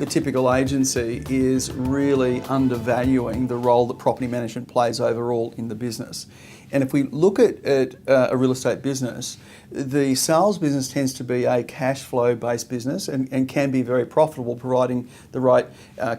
the typical agency is really undervaluing the role that property management plays overall in the business. And if we look at a real estate business, the sales business tends to be a cash flow based business and can be very profitable, providing the right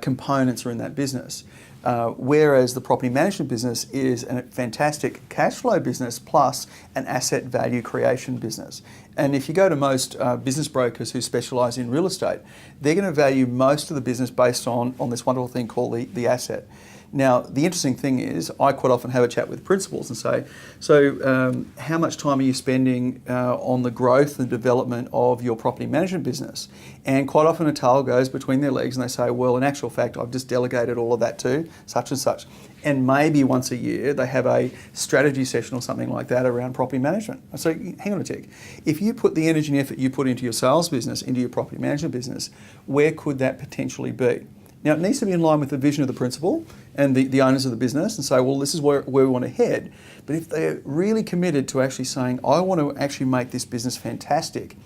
components are in that business. Whereas the property management business is a fantastic cash flow business plus an asset value creation business. And if you go to most business brokers who specialise in real estate, they're going to value most of the business based on this wonderful thing called the asset. Now, the interesting thing is, I quite often have a chat with principals and say, so how much time are you spending on the growth and development of your property management business? And quite often a tail goes between their legs and they say, well, in actual fact, I've just delegated all of that to such and such. And maybe once a year they have a strategy session or something like that around property management. I say, hang on a tick. If you put the energy and effort you put into your sales business, into your property management business, where could that potentially be? Now, it needs to be in line with the vision of the principal and the owners of the business and say, well, this is where we want to head. But if they're really committed to actually saying, I want to actually make this business fantastic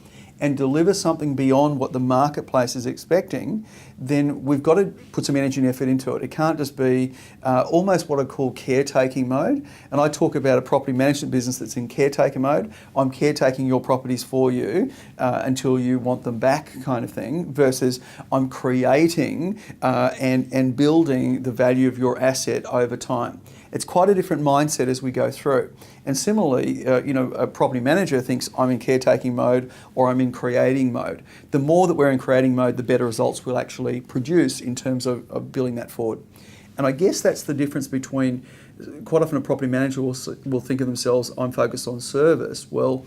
and deliver something beyond what the marketplace is expecting, then we've got to put some energy and effort into it. It can't just be almost what I call caretaking mode. And I talk about a property management business that's in caretaker mode. I'm caretaking your properties for you until you want them back kind of thing, versus I'm creating and building the value of your asset over time. It's quite a different mindset as we go through. And similarly, a property manager thinks I'm in caretaking mode or I'm in creating mode. The more that we're in creating mode, the better results we'll actually produce in terms of building that forward. And I guess that's the difference between, quite often a property manager will think of themselves, I'm focused on service. Well,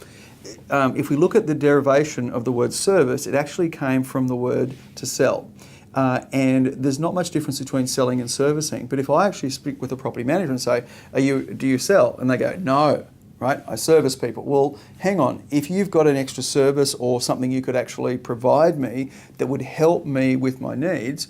if we look at the derivation of the word service, it actually came from the word to sell. And there's not much difference between selling and servicing. But if I actually speak with a property manager and say, do you sell? And they go, no, right? I service people. Well, hang on. If you've got an extra service or something you could actually provide me that would help me with my needs,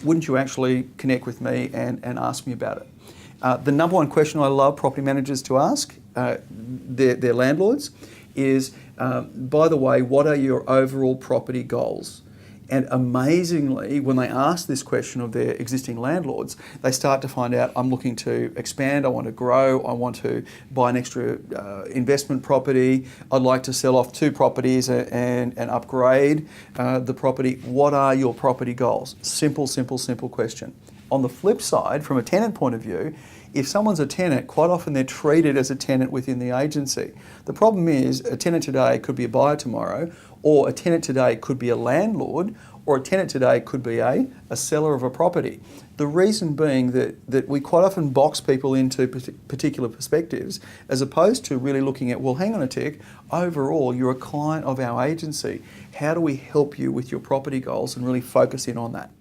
wouldn't you actually connect with me and ask me about it? The number one question I love property managers to ask their landlords is, by the way, what are your overall property goals? And amazingly, when they ask this question of their existing landlords, they start to find out, I'm looking to expand, I want to grow, I want to buy an extra investment property, I'd like to sell off 2 properties and upgrade the property. What are your property goals? Simple, simple, simple question. On the flip side, from a tenant point of view, if someone's a tenant, quite often they're treated as a tenant within the agency. The problem is a tenant today could be a buyer tomorrow, or a tenant today could be a landlord, or a tenant today could be a seller of a property. The reason being that we quite often box people into particular perspectives as opposed to really looking at, well, hang on a tick, overall you're a client of our agency. How do we help you with your property goals and really focus in on that?